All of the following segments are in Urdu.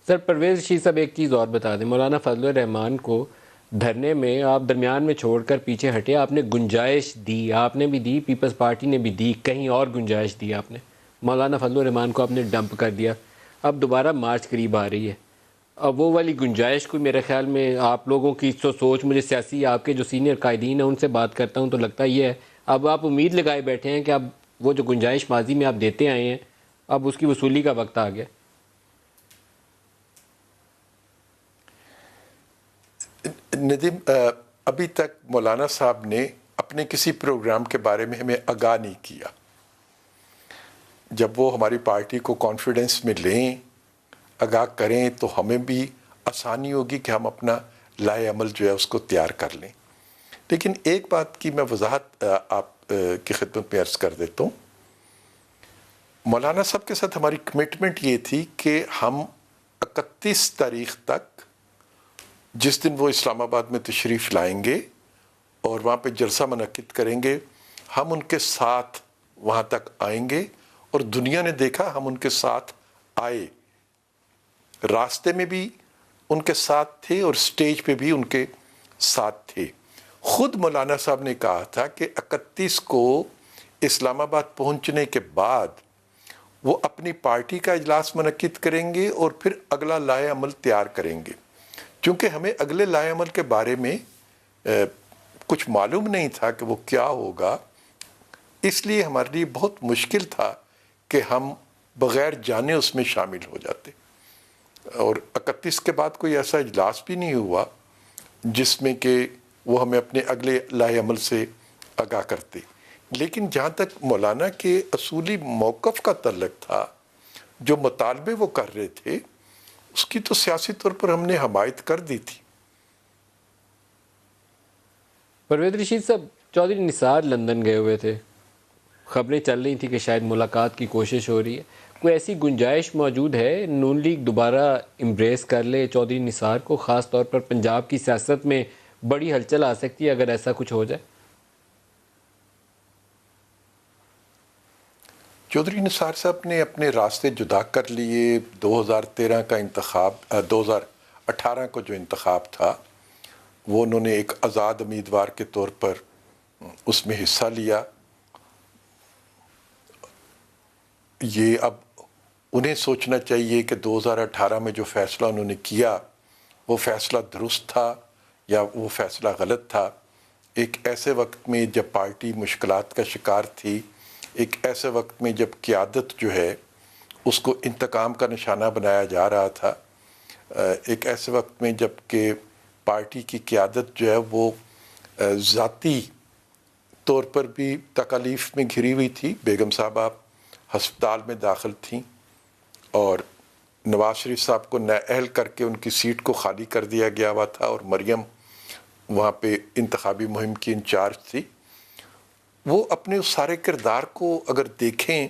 سر پرویز رشید صاحب ایک چیز اور بتا دیں، مولانا فضل الرحمان کو دھرنے میں آپ درمیان میں چھوڑ کر پیچھے ہٹے، آپ نے گنجائش دی، آپ نے بھی دی، پیپلز پارٹی نے بھی دی، کہیں اور گنجائش دی آپ نے، مولانا فضل الرحمان کو آپ نے ڈمپ کر دیا، اب دوبارہ مارچ قریب آ رہی ہے، اب وہ والی گنجائش کو میرے خیال میں آپ لوگوں کی سوچ، مجھے سیاسی آپ کے جو سینئر قائدین ہیں ان سے بات کرتا ہوں تو لگتا یہ ہے اب آپ امید لگائے بیٹھے ہیں کہ اب وہ جو گنجائش ماضی میں آپ دیتے آئے ہیں اب اس کی وصولی کا وقت آ گیا۔ ندیم، ابھی تک مولانا صاحب نے اپنے کسی پروگرام کے بارے میں ہمیں آگاہ نہیں کیا۔ جب وہ ہماری پارٹی کو کانفیڈنس میں لیں، آگاہ کریں تو ہمیں بھی آسانی ہوگی کہ ہم اپنا لائحہ عمل جو ہے اس کو تیار کر لیں۔ لیکن ایک بات کی میں وضاحت آپ کی خدمت میں عرض کر دیتا ہوں۔ مولانا صاحب کے ساتھ ہماری کمٹمنٹ یہ تھی کہ ہم 31 تاریخ تک، جس دن وہ اسلام آباد میں تشریف لائیں گے اور وہاں پہ جلسہ منعقد کریں گے، ہم ان کے ساتھ وہاں تک آئیں گے، اور دنیا نے دیکھا ہم ان کے ساتھ آئے، راستے میں بھی ان کے ساتھ تھے اور سٹیج پہ بھی ان کے ساتھ تھے۔ خود مولانا صاحب نے کہا تھا کہ 31 کو اسلام آباد پہنچنے کے بعد وہ اپنی پارٹی کا اجلاس منعقد کریں گے اور پھر اگلا لائحہ عمل تیار کریں گے۔ چونکہ ہمیں اگلے لائحہ عمل کے بارے میں کچھ معلوم نہیں تھا کہ وہ کیا ہوگا، اس لیے ہمارے لیے بہت مشکل تھا کہ ہم بغیر جانے اس میں شامل ہو جاتے، اور 31 کے بعد کوئی ایسا اجلاس بھی نہیں ہوا جس میں کہ وہ ہمیں اپنے اگلے لائحہ عمل سے آگاہ کرتے۔ لیکن جہاں تک مولانا کے اصولی موقف کا تعلق تھا، جو مطالبے وہ کر رہے تھے، اس کی تو سیاسی طور پر ہم نے حمایت کر دی تھی۔ پرویز رشید صاحب، چودھری نثار لندن گئے ہوئے تھے، خبریں چل رہی تھیں کہ شاید ملاقات کی کوشش ہو رہی ہے، کوئی ایسی گنجائش موجود ہے نون لیگ دوبارہ امبریس کر لے چودھری نثار کو؟ خاص طور پر پنجاب کی سیاست میں بڑی ہلچل آ سکتی ہے اگر ایسا کچھ ہو جائے۔ چودھری نثار صاحب نے اپنے راستے جدا کر لیے۔ 2013 کا انتخاب، 2018 کو جو انتخاب تھا وہ انہوں نے ایک آزاد امیدوار کے طور پر اس میں حصہ لیا۔ یہ اب انہیں سوچنا چاہیے کہ 2018 میں جو فیصلہ انہوں نے کیا وہ فیصلہ درست تھا یا وہ فیصلہ غلط تھا۔ ایک ایسے وقت میں جب پارٹی مشکلات کا شکار تھی، ایک ایسے وقت میں جب قیادت جو ہے اس کو انتقام کا نشانہ بنایا جا رہا تھا، ایک ایسے وقت میں جب کہ پارٹی کی قیادت جو ہے وہ ذاتی طور پر بھی تکالیف میں گھری ہوئی تھی۔ بیگم صاحبہ ہسپتال میں داخل تھیں اور نواز شریف صاحب کو نااہل کر کے ان کی سیٹ کو خالی کر دیا گیا ہوا تھا، اور مریم وہاں پہ انتخابی مہم کی انچارج تھی۔ وہ اپنے اس سارے کردار کو اگر دیکھیں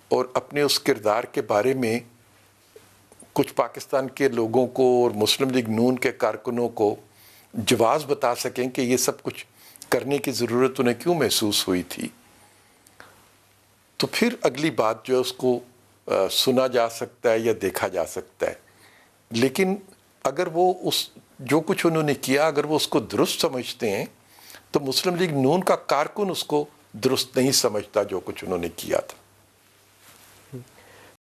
اور اپنے اس کردار کے بارے میں کچھ پاکستان کے لوگوں کو اور مسلم لیگ نون کے کارکنوں کو جواز بتا سکیں کہ یہ سب کچھ کرنے کی ضرورت انہیں کیوں محسوس ہوئی تھی، تو پھر اگلی بات جو ہے اس کو سنا جا سکتا ہے یا دیکھا جا سکتا ہے۔ لیکن اگر وہ اس جو کچھ انہوں نے کیا اگر وہ اس کو درست سمجھتے ہیں تو مسلم لیگ نون کا کارکن اس کو درست نہیں سمجھتا جو کچھ انہوں نے کیا تھا۔